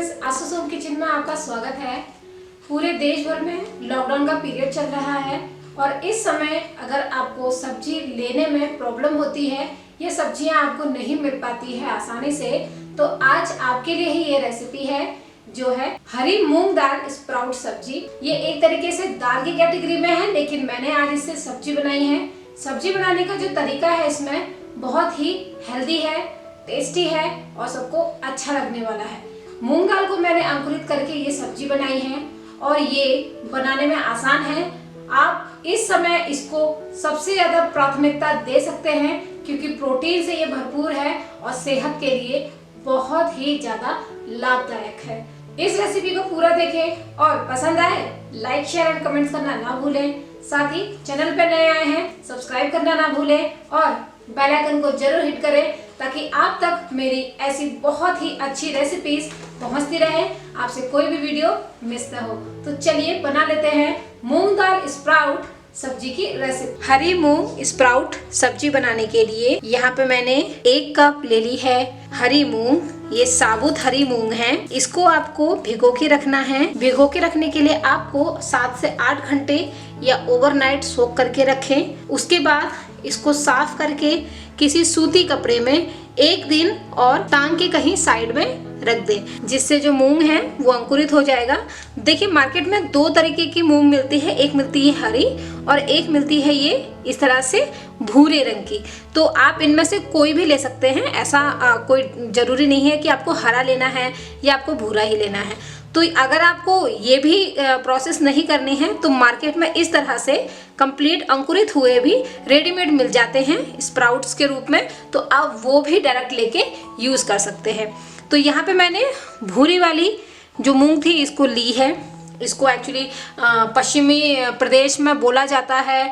Friends, आसुसोम kitchen में आपका स्वागत है। पूरे देश भर में लॉकडाउन का पीरियड चल रहा है और इस समय अगर आपको सब्जी लेने में प्रॉब्लम होती है, ये सब्जियां आपको नहीं मिल पाती है आसानी से, तो आज आपके लिए ही ये रेसिपी है जो है हरी मूंग दाल स्प्राउट सब्जी। ये एक तरीके से दाल की कैटेगरी में है, लेकिन मैंने आज इससे सब्जी बनाई है। सब्जी बनाने का जो तरीका है इसमें बहुत ही हेल्दी है, टेस्टी है और सबको अच्छा लगने वाला है। मूंग दाल को मैंने अंकुरित करके ये सब्जी बनाई है और ये बनाने में आसान है। आप इस समय इसको सबसे ज्यादा प्राथमिकता दे सकते हैं क्योंकि प्रोटीन से ये भरपूर है और सेहत के लिए बहुत ही ज्यादा लाभदायक है। इस रेसिपी को पूरा देखें और पसंद आए लाइक शेयर एंड कमेंट्स करना ना भूलें। साथ ही चैनल पर नए आए हैं सब्सक्राइब करना ना भूलें और बेल आइकन को जरूर हिट करें ताकि आप तक मेरी ऐसी बहुत ही अच्छी रेसिपीज पहुंचती रहे, आपसे कोई भी वीडियो मिस ना हो। तो चलिए बना लेते हैं मूंग दाल स्प्राउट सब्जी की रेसिपी। हरी मूंग स्प्राउट सब्जी बनाने के लिए यहाँ पे मैंने 1 कप ले ली है हरी मूंग। ये साबुत हरी मूंग है। इसको आपको भिगो के रखना है। भिगो के रखने के लिए आपको 7 से 8 घंटे या ओवरनाइट सोक करके रखें। उसके बाद इसको साफ करके किसी सूती कपड़े में 1 दिन और टांग के कहीं साइड में रख दें, जिससे जो मूंग है वो अंकुरित हो जाएगा। देखिए मार्केट में 2 तरीके की मूंग मिलती है, एक मिलती है हरी और एक मिलती है ये इस तरह से भूरे रंग की। तो आप इनमें से कोई भी ले सकते हैं, ऐसा कोई जरूरी नहीं है कि आपको हरा लेना है या आपको भूरा ही लेना है। तो अगर आपको ये भी प्रोसेस नहीं करनी है तो मार्केट में इस तरह से कंप्लीट अंकुरित हुए भी रेडीमेड मिल जाते हैं स्प्राउट्स के रूप में, तो आप वो भी डायरेक्ट लेके यूज कर सकते हैं। तो यहाँ पे मैंने भूरी वाली जो मूंग थी इसको ली है। इसको एक्चुअली पश्चिमी प्रदेश में बोला जाता है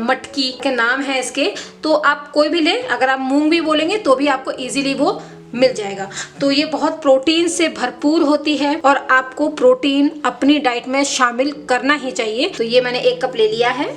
मटकी के नाम है इसके। तो आप कोई भी लें, अगर आप मूंग भी बोलेंगे तो भी आपको इजीली वो मिल जाएगा। तो ये बहुत प्रोटीन से भरपूर होती है और आपको प्रोटीन अपनी डाइट में शामिल करना ही चाहिए। तो ये मैंने 1 कप ले लिया है।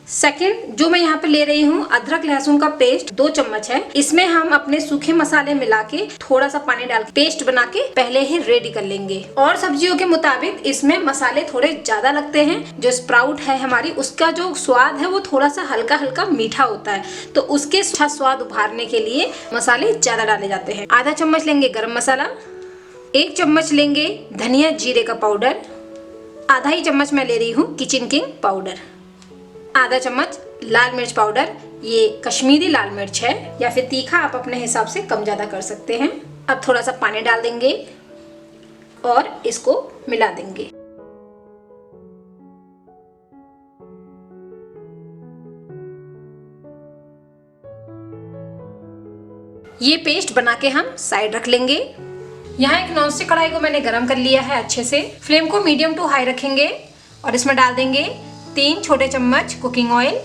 सेकंड जो मैं यहाँ पे ले रही हूँ अदरक लहसुन का पेस्ट 2 चम्मच है। इसमें हम अपने सूखे मसाले मिला के थोड़ा सा पानी डाल के पेस्ट बना के पहले ही रेडी कर लेंगे। और सब्जियों के मुताबिक इसमें मसाले थोड़े ज्यादा लगते हैं। जो स्प्राउट है हमारी उसका जो स्वाद है वो थोड़ा सा हल्का हल्का मीठा होता है, तो उसके अच्छा स्वाद उभारने के लिए मसाले ज्यादा डाले जाते हैं। आधा चम्मच लेंगे गरम मसाला, 1 चम्मच लेंगे धनिया जीरे का पाउडर, आधा ही चम्मच मैं ले रही हूँ किचन किंग पाउडर, आधा चम्मच लाल मिर्च पाउडर। ये कश्मीरी लाल मिर्च है या फिर तीखा आप अपने हिसाब से कम ज्यादा कर सकते हैं। अब थोड़ा सा पानी डाल देंगे और इसको मिला देंगे। ये पेस्ट बना के हम साइड रख लेंगे। यहाँ एक नॉनस्टिक कढ़ाई को मैंने गरम कर लिया है अच्छे से। फ्लेम को मीडियम टू हाई रखेंगे और इसमें डाल देंगे 3 छोटे चम्मच कुकिंग ऑयल।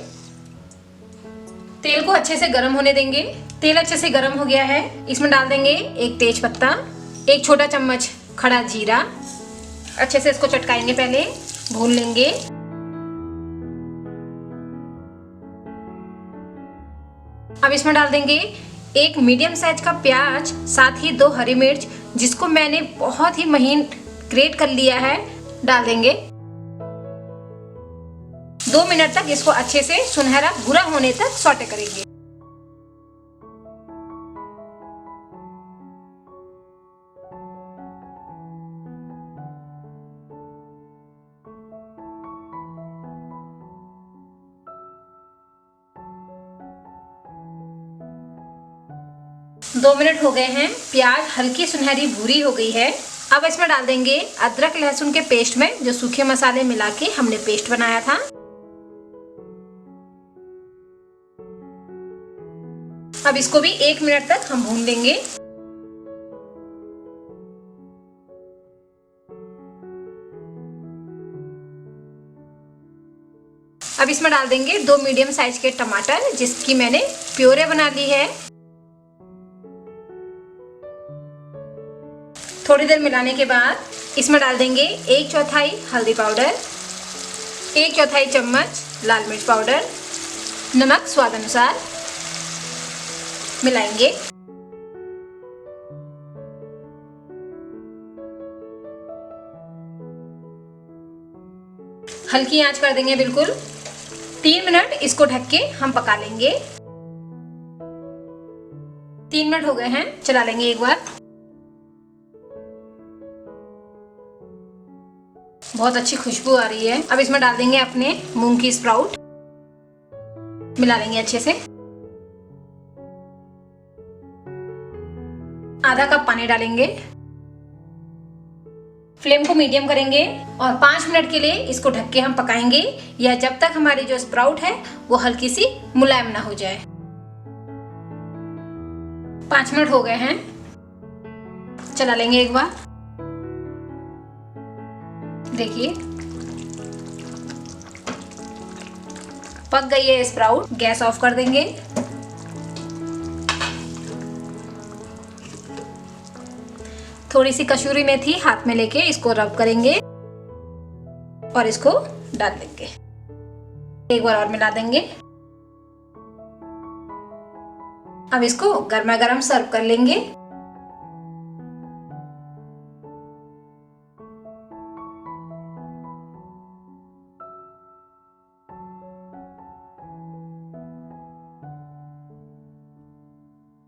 तेल को अच्छे से गर्म होने देंगे। तेल अच्छे से गर्म हो गया है। इसमें डाल देंगे 1 तेज पत्ता, 1 छोटा चम्मच खड़ा जीरा। अच्छे से इसको चटकाएंगे, पहले भून लेंगे। अब इसमें डाल देंगे 1 मीडियम साइज का प्याज, साथ ही 2 हरी मिर्च जिसको मैंने बहुत ही महीन ग्रेट कर लिया है, डाल देंगे। 2 मिनट तक इसको अच्छे से सुनहरा भूरा होने तक सौटे करेंगे। दो मिनट हो गए हैं, प्याज हल्की सुनहरी भूरी हो गई है। अब इसमें डाल देंगे अदरक लहसुन के पेस्ट में जो सूखे मसाले मिला के हमने पेस्ट बनाया था। अब इसको भी 1 मिनट तक हम भून लेंगे। अब इसमें डाल देंगे 2 मीडियम साइज के टमाटर जिसकी मैंने प्योरे बना ली है। थोड़ी देर मिलाने के बाद इसमें डाल देंगे 1/4 हल्दी पाउडर, 1/4 चम्मच लाल मिर्च पाउडर, नमक स्वाद अनुसार। मिलाएंगे। हल्की आंच कर देंगे बिल्कुल। 3 मिनट इसको ढक के हम पका लेंगे। 3 मिनट हो गए हैं, चला लेंगे एक बार। बहुत अच्छी खुशबू आ रही है। अब इसमें डाल देंगे अपने मूंग की स्प्राउट, मिला लेंगे अच्छे से। आधा कप पानी डालेंगे। फ्लेम को मीडियम करेंगे और 5 मिनट के लिए इसको ढक के हम पकाएंगे, या जब तक हमारी जो स्प्राउट है वो हल्की सी मुलायम ना हो जाए। 5 मिनट हो गए हैं, चला लेंगे एक बार। देखिए पक गई है स्प्राउट। गैस ऑफ कर देंगे। थोड़ी सी कसूरी मेथी हाथ में लेके इसको रब करेंगे और इसको डाल देंगे। एक बार और मिला देंगे। अब इसको गर्मा गर्म सर्व कर लेंगे।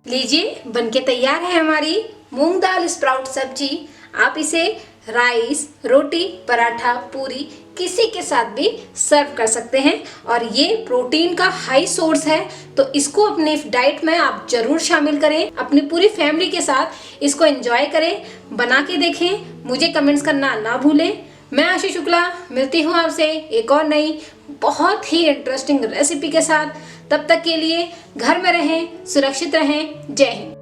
लीजिए बनके तैयार है हमारी मूंग दाल स्प्राउट सब्जी। आप इसे राइस, रोटी, पराठा, पूरी किसी के साथ भी सर्व कर सकते हैं और ये प्रोटीन का हाई सोर्स है, तो इसको अपने डाइट में आप जरूर शामिल करें। अपनी पूरी फैमिली के साथ इसको एंजॉय करें, बना के देखें, मुझे कमेंट्स करना ना भूलें। मैं आशी शुक्ला मिलती हूँ आपसे एक और नई बहुत ही इंटरेस्टिंग रेसिपी के साथ। तब तक के लिए घर में रहें, सुरक्षित रहें। जय हिंद।